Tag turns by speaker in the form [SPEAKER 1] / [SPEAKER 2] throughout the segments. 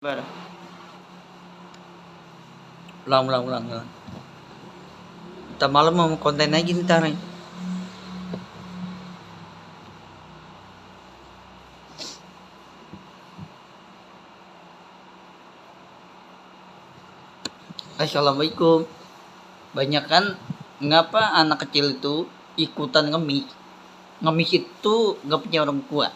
[SPEAKER 1] Bar. Ulang, ulang, ulang, ulang. Ntar malam mau konten lagi ntar nih. Assalamualaikum. Banyak kan ngapa anak kecil itu ikutan ngemis? Ngemis itu nggak punya orang tua,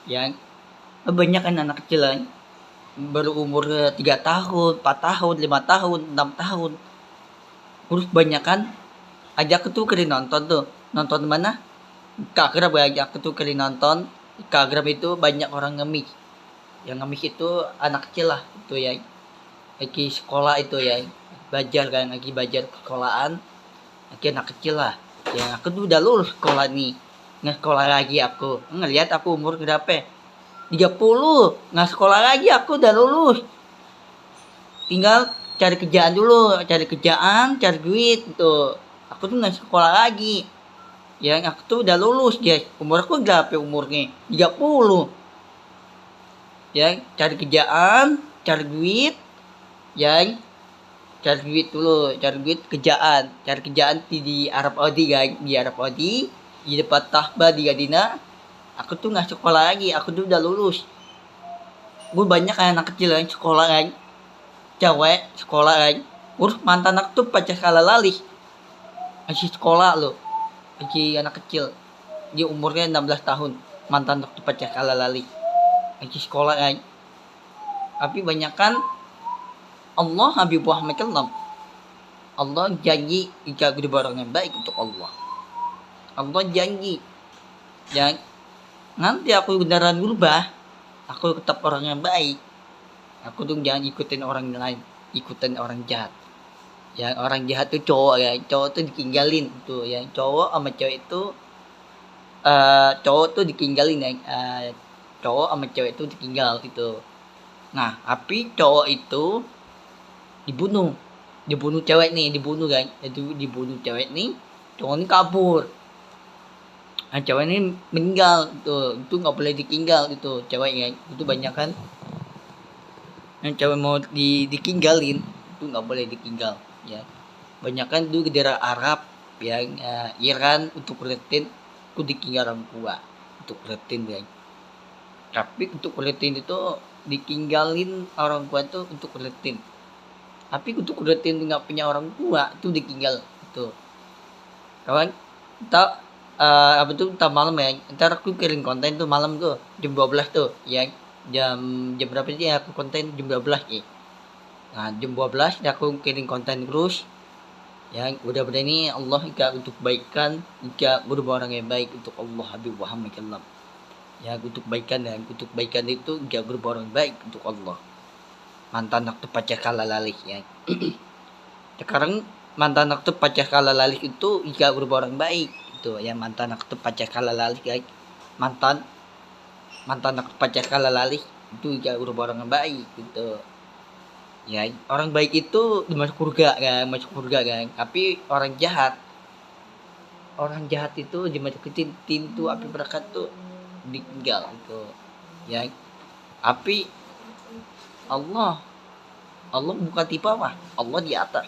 [SPEAKER 1] ya. Banyak kan anak kecil kan baru umur 3 tahun, 4 tahun, 5 tahun, 6 tahun. Terus banyak kan ajak tuh ke nonton tuh. Nonton mana? Kagram ajak tuh ke nonton. Kagram itu banyak orang ngemis. Yang ngemis itu anak kecil lah itu ya. Lagi sekolah itu ya. Belajar kan lagi belajar sekolahan. Lagi anak kecil lah. Ya aku tuh udah lulus sekolah nih. Nggak sekolah lagi aku. Ngelihat aku umur berapa? 30. Nggak sekolah lagi aku udah lulus. Tinggal cari kerjaan dulu, cari kerjaan, cari duit gitu. Aku tuh nggak sekolah lagi. Ya aku tuh udah lulus guys. Umur aku berapa umurnya? 30. Ya cari kerjaan, cari duit, ya cari duit dulu, cari duit kerjaan di Arab Saudi guys, di Arab Saudi, di depan Tahba di Gadina. Aku tuh nggak sekolah lagi, aku tuh udah lulus. Gue banyak anak kecil yang sekolah kan, cewek sekolah kan. Urus mantan aku tuh pacar kala lali, masih sekolah loh, masih anak kecil, dia umurnya 16 tahun, mantan aku tuh pacar kala lali, masih sekolah kan. Tapi banyak kan Allah Habib Muhammad Kalam. Allah janji jika berbarang yang baik untuk Allah. Allah janji. Ya, nanti aku beneran berubah. Aku tetap orang yang baik. Aku tuh jangan ikutin orang lain, ikutin orang jahat. Yang orang jahat tuh cowok ya, cowok tuh ditinggalin tuh. Yang cowok sama cewek itu, cowok tuh ditinggalin ya, cowok sama cewek itu ditinggal gitu. Nah, tapi cowok itu dibunuh cewek nih, dibunuh kan, itu dibunuh cewek nih, cowok ini kabur. Nah, cewek ini meninggal tuh, itu nggak boleh ditinggal gitu ceweknya, itu banyak kan yang cewek mau ditinggalin itu nggak boleh ditinggal ya. Banyak kan tuh daerah Arab yang Iran untuk Palestina itu ditinggal orang tua untuk Palestina ya. Tapi untuk Palestina itu ditinggalin orang tua tuh untuk Palestina. Tapi untuk Palestina nggak punya orang tua tuh ditinggal itu. Kawan, tak apa tuh tak malam ya. Ntar aku kirim konten tuh malam tuh jam 12 tuh ya. Jam berapa sih aku konten jam 12 ya. Nah, jam 12 aku kirim konten terus. Ya, mudah-mudahan ini Allah jika untuk kebaikan, jika berubah orang yang baik untuk Allah Habib Muhammad Kalam. Ya, untuk kebaikan dan untuk kebaikan itu jika berubah orang yang baik untuk Allah. Mantan waktu pacar kala lalih ya. Sekarang mantan waktu pacar kala lalih itu jika berubah orang baik itu ya, mantan waktu pacar kala lalih ya. Mantan waktu pacar kala lalih itu jika berubah orang baik gitu. Ya, orang baik itu masuk surga kan, masuk surga kan. Tapi orang jahat itu dimasukin pintu api berkat tuh ditinggal itu. Ya. Api Allah bukan di bawah, Allah di atas.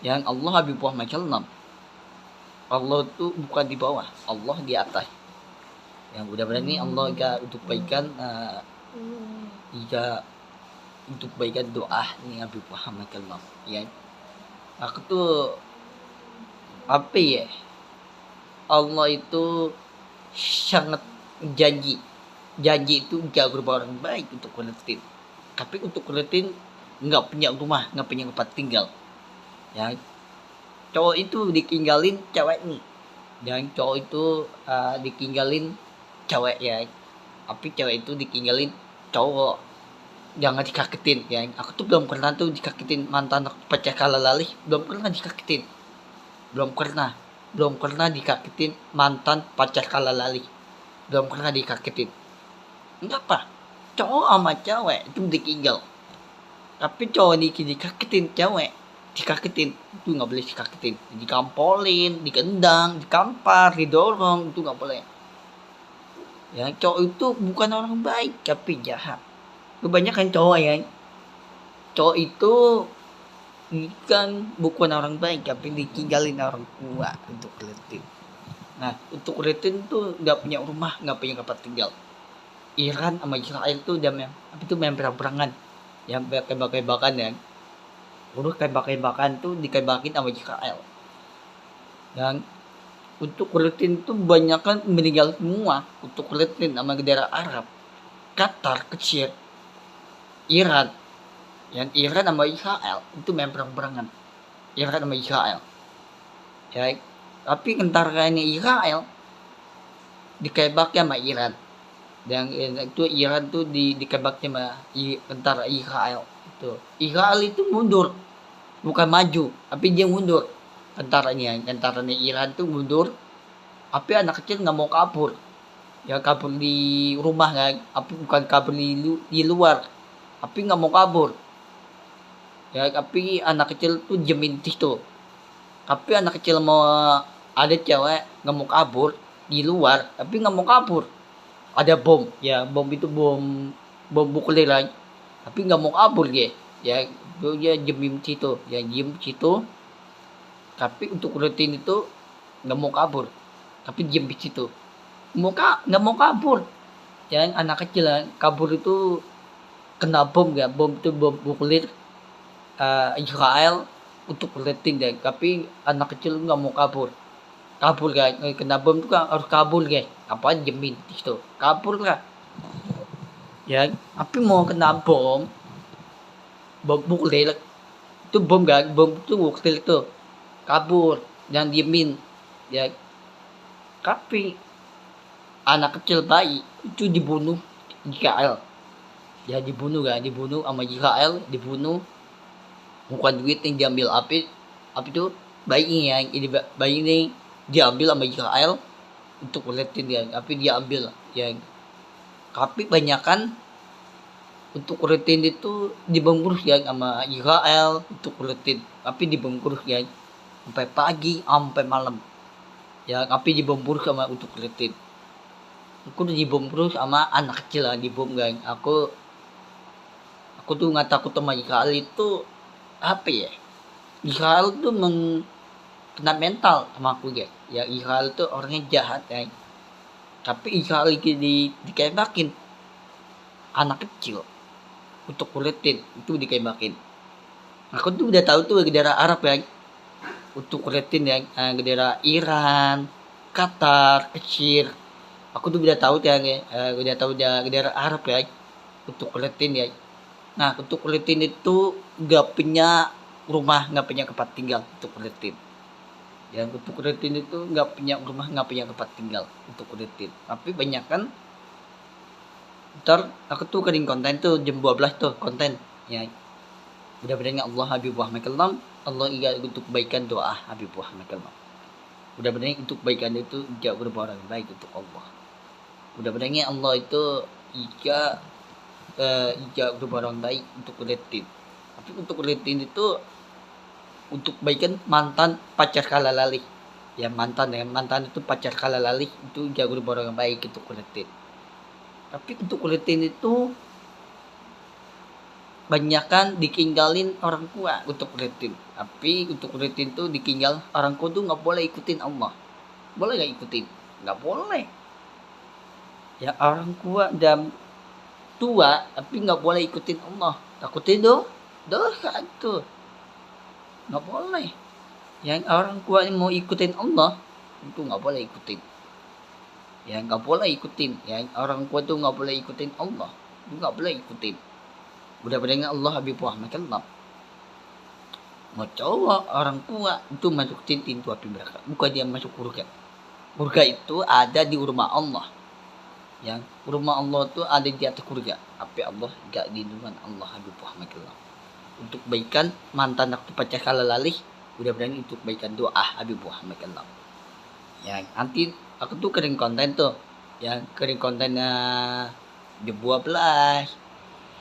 [SPEAKER 1] Yang Allah Habib Muhammad Kalam. Allah itu bukan di bawah, Allah di atas. Yang mudah-mudahan ini Allah jika untuk kebaikan, jika untuk kebaikan doa nih Habib Muhammad Kalam. Ya, aku tuh apa ya? Allah itu sangat janji itu jika berubah orang baik untuk Palestina. Tapi untuk Palestina nggak punya rumah, nggak punya tempat tinggal. Ya, cowok itu ditinggalin cewek nih. Dan cowok itu ditinggalin cewek ya. Tapi cewek itu ditinggalin cowok. Jangan dikagetin ya. Aku tuh belum pernah tuh dikagetin mantan pacar kala lalih, belum pernah dikagetin. Belum pernah dikagetin mantan pacar kala lalih. Belum pernah dikagetin. Kenapa? Cowok sama cewek itu ditinggal. Tapi cowok ini dikagetin cewek, dikagetin itu nggak boleh dikagetin, dikampolin, dikendang, dikampar, didorong itu nggak boleh. Ya, cowok itu bukan orang baik tapi jahat. Kebanyakan cowok ya cowok itu kan bukan orang baik tapi ditinggalin orang tua untuk kulitin. Nah untuk kulitin tuh nggak punya rumah, nggak punya tempat tinggal. Iran sama Israel tuh udah main perang-perangan yang tembak-tembakan ya. Urus tembak-tembakan tuh dikebakin sama Israel. Dan untuk kulitin tuh banyak kan meninggal semua untuk kulitin sama negara Arab, Qatar kecil, Iran, yang Iran sama Israel itu main perang-perangan. Iran sama Israel. Ya, tapi tentara ini Israel dikebaknya sama Iran. Dan itu Iran tuh dikebaknya sama tentara Israel. Itu Israel itu mundur, bukan maju, tapi dia mundur. Tentaranya Iran tuh mundur, tapi anak kecil nggak mau kabur. Ya kabur di rumah kan, tapi bukan kabur di luar, tapi nggak mau kabur. Ya tapi anak kecil tuh jamin situ. Tapi anak kecil mau ada cewek nggak mau kabur di luar, tapi nggak mau kabur. Ada bom, ya bom itu bom nuklir lagi, tapi nggak mau kabur dia. Ya dia jamin situ, ya diem situ. Tapi untuk rutin itu nggak mau kabur, tapi diem di situ. Nggak mau kabur. Jangan anak kecil kabur itu kena bom ya, bom itu bom nuklir Israel untuk rutin ya. Tapi anak kecil nggak mau kabur guys, kena bom itu kan harus kabur guys. Apa jamin di situ, kabur lah. Ya, tapi mau kena bom nuklir itu bom kan, bom itu nuklir itu kabur dan diemin ya. Tapi anak kecil bayi itu dibunuh Israel ya, dibunuh sama Israel, dibunuh. Bukan duit yang diambil, api itu bayi ini diambil sama Israel untuk kulitin ya, tapi diambil ya. Tapi banyakan untuk kulitin itu dibungkus ya sama Israel untuk kulitin, tapi dibungkus ya sampai pagi sampai malam ya, tapi dibom terus sama untuk kulitin. Aku tuh dibom terus sama anak kecil lah, dibom kan. Aku tuh nggak takut sama Israel itu apa ya, Israel tuh kena mental sama aku ya. Israel tuh orangnya jahat ya, tapi Israel dikebakin anak kecil untuk kulitin itu dikebakin. Aku tuh udah tahu tuh negara Arab ya untuk kulitin ya, negara Iran, Qatar, Mesir. Aku tuh udah tahu ya, udah tahu negara Arab ya untuk kulitin ya. Nah untuk kulitin itu nggak punya rumah, nggak punya tempat tinggal untuk kulitin. Yang untuk kulitin itu nggak punya rumah, nggak punya tempat tinggal untuk kulitin. Tapi banyak kan. Ntar aku tuh kering konten tuh jam 12 tuh konten ya. Mudah-mudahan Allah Habib Muhammad Kalam, Allah ingat untuk kebaikan doa Habib Muhammad Kalam. Mudah-mudahan untuk kebaikan itu jauh berbuat orang baik untuk Allah. Mudah-mudahan Allah itu jika berbuat orang baik untuk kulitin. Tapi untuk kulitin itu untuk kebaikan mantan pacar kala lalih. Ya mantan itu pacar kala lalih itu jauh berbuat orang baik untuk kulitin. Tapi untuk kulitin itu banyakan ditinggalin orang tua untuk kulitin. Tapi untuk kulitin tuh ditinggal orang tua tuh nggak boleh ikutin Allah. Boleh nggak ikutin? Nggak boleh. Ya orang tua dan tua tapi nggak boleh ikutin Allah. Takutin dosa itu. Nggak boleh. Yang orang tua yang mau ikutin Allah itu nggak boleh ikutin. Ya nggak boleh ikutin. Yang orang tua tuh nggak boleh ikutin Allah. Itu nggak boleh ikutin. Mudah-mudahan Allah Habib Muhammad Kalam. Mau cowok orang tua itu masuk pintu api neraka, bukan dia masuk surga. Surga itu ada di rumah Allah. Yang rumah Allah itu ada di atas surga. Tapi Allah gak di lindungan Allah Habib Muhammad Kalam. Untuk kebaikan mantan aku pacar kala lalih, mudah-mudahan itu kebaikan doa Habib Muhammad Kalam. Yang nanti aku tuh kering konten tuh, yang kering kontennya jam 12.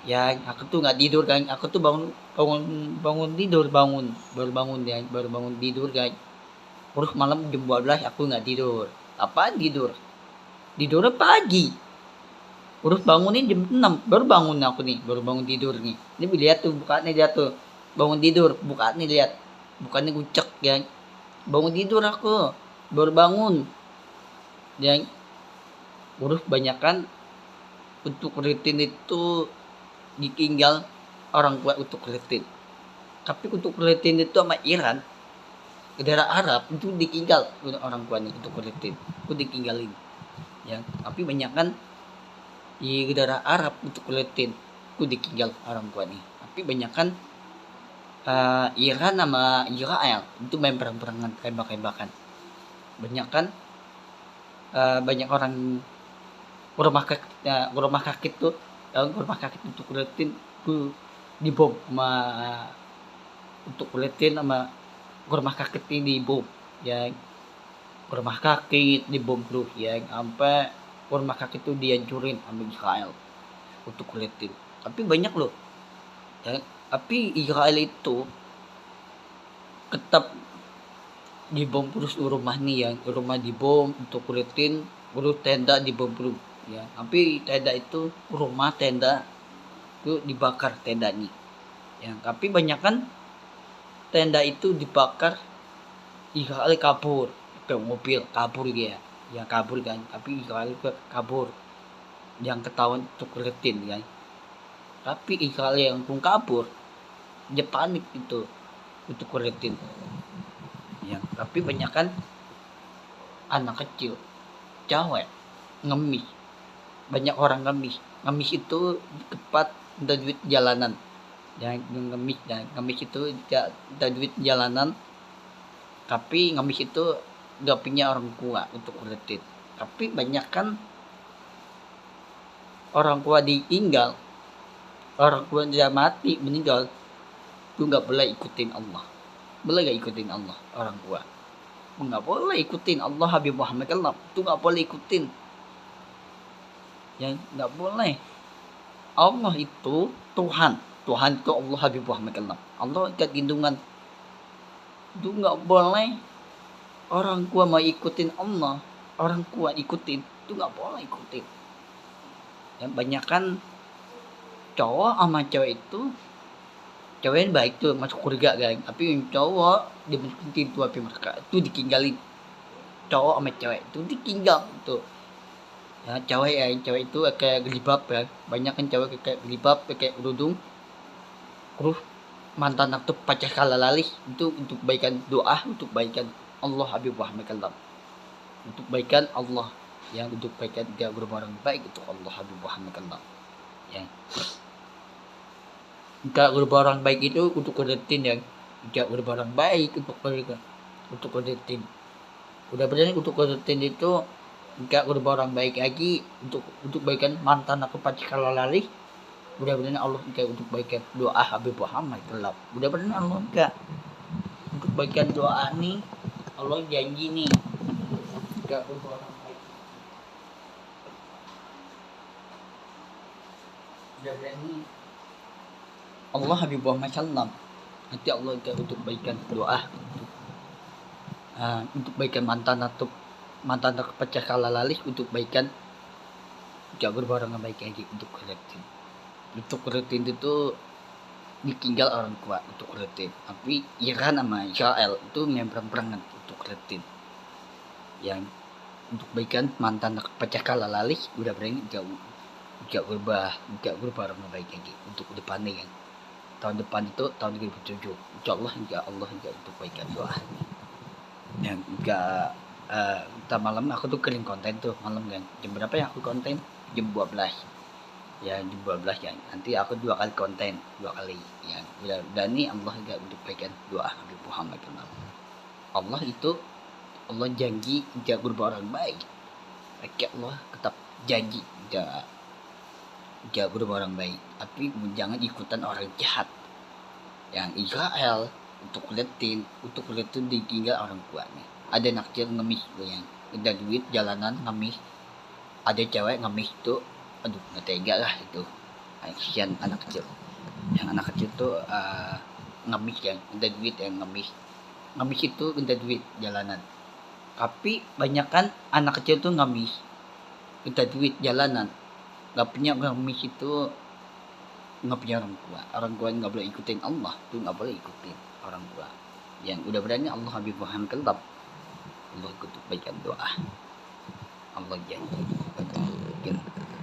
[SPEAKER 1] Ya aku tuh nggak tidur kan, aku tuh baru bangun tidur kan. Terus malam jam 12 aku nggak tidur. Apaan tidur? Tidurnya pagi. Urus bangunin jam 6, baru bangun aku nih, baru bangun tidur nih. Ini lihat tuh, bukaannya dia tuh. Bangun tidur, bukaannya lihat. Bukannya gucek ya. Bangun tidur aku, baru bangun. Yang urus banyakan untuk rutin itu ditinggal orang tua untuk rutin. Tapi untuk rutin itu sama Iran, negara Arab itu ditinggal orang tua nih untuk rutin. Aku ditinggalin. Ya, tapi banyakan di negara Arab untuk rutin aku ditinggal orang tua nih. Tapi banyakan Iran sama Israel itu main perang-perangan, tembak-tembakan. Banyakan banyak orang rumah sakit tuh, rumah sakit untuk rutin tuh dibom sama untuk rutin sama rumah sakit ini dibom ya, rumah sakit dibom terus ya, sampai rumah sakit itu dihancurin sama Israel untuk rutin. Tapi banyak loh ya, tapi Israel itu tetap dibom terus rumah nih ya, rumah dibom untuk rutin, terus tenda dibom terus ya. Tapi tenda itu rumah tenda itu dibakar tendanya ya. Tapi banyak kan tenda itu dibakar, Israel kabur ke mobil, kabur ya, yang kabur kan. Tapi Israel kabur, yang ketahuan untuk rutin kan. Tapi Israel yang pun kabur, dia panik itu untuk rutin ya. Tapi banyak kan anak kecil, cewek ngemis, banyak orang ngemis itu tepat udah duit jalanan yang ngemis itu udah duit jalanan. Tapi ngemis itu gak punya orang tua untuk rutin. Tapi banyak kan orang tua ditinggal, orang tua dia mati meninggal, itu nggak boleh ikutin Allah. Boleh gak ikutin Allah orang tua? Nggak boleh ikutin Allah Habib Muhammad Allah, itu nggak boleh ikutin ya, nggak boleh. Allah itu Tuhan itu Allah Habib Muhammad Allah, Allah ikat lindungan. Itu nggak boleh orang tua mau ikutin Allah, orang tua ikutin, itu nggak boleh ikutin. Yang banyak kan cowok sama cewek itu, cewek yang baik tuh masuk surga kan, tapi yang cowok dia masukin pintu api mereka itu ditinggalin. Cowok sama cewek itu ditinggal tuh ya. Cewek itu kayak gelibab ya, banyak kan cewek kayak gelibab kayak kerudung, terus mantan aktif pacar kala lalih itu untuk baikan doa, untuk baikan Allah Habib Muhammad Allah, untuk baikan Allah yang untuk baikan gak berbarang baik untuk Allah Habib Muhammad Allah ya. Gak berbarang baik itu untuk kedetin yang gak berbarang baik untuk kedetin. Udah berani untuk kedetin itu gak berbarang baik lagi untuk baikan mantan aku pacar kala lalih. Udah benar Allah enggak untuk baikan doa Habib Muhammad Allah. Udah benar Allah enggak untuk baikan doa nih, Allah janji nih enggak orang baik. Udah berani Allah Habib Muhammad sallam, nanti Allah enggak untuk baikan doa untuk baikan mantan atau pecah kala lalih, untuk baikan enggak berbarang baik lagi untuk kolektif. Untuk rutin itu ditinggal orang tua untuk rutin. Tapi Iran sama Israel itu perang-perangan untuk rutin. Yang untuk baikan mantan pecah kala lalih udah berani gak berubah orang baik lagi untuk depannya kan. Tahun depan itu tahun 2007 insyaallah Allah enggak untuk baikan doa. Yang enggak malam aku tuh kirim konten tuh malam kan. Jam berapa ya aku konten? Jam 12 ya, di 12 ya. Nanti aku 2 kali konten, 2 kali ya. Udah nih Allah enggak untuk baikan doa Habib Muhammad Allah itu Allah janji enggak berubah orang baik. Allah tetap janji enggak berubah orang baik. Tapi jangan ikutan orang jahat. Yang Israel untuk liatin ditinggal orang tuanya. Ada anak kecil ngemis yang udah duit jalanan ngemis. Ada cewek ngemis tuh, aduh nggak tega lah itu. Kasihan anak kecil. Yang anak kecil tuh ngemis yang udah duit, yang ngemis itu udah duit jalanan. Tapi banyak kan anak kecil tuh ngemis udah duit jalanan, nggak punya gamis itu nggak punya orang tua nggak boleh ikutin Allah tuh, nggak boleh ikutin orang tua. Yang udah berani Allah Habib Muhammad kelab, Allah ikut baca doa, Allah janji.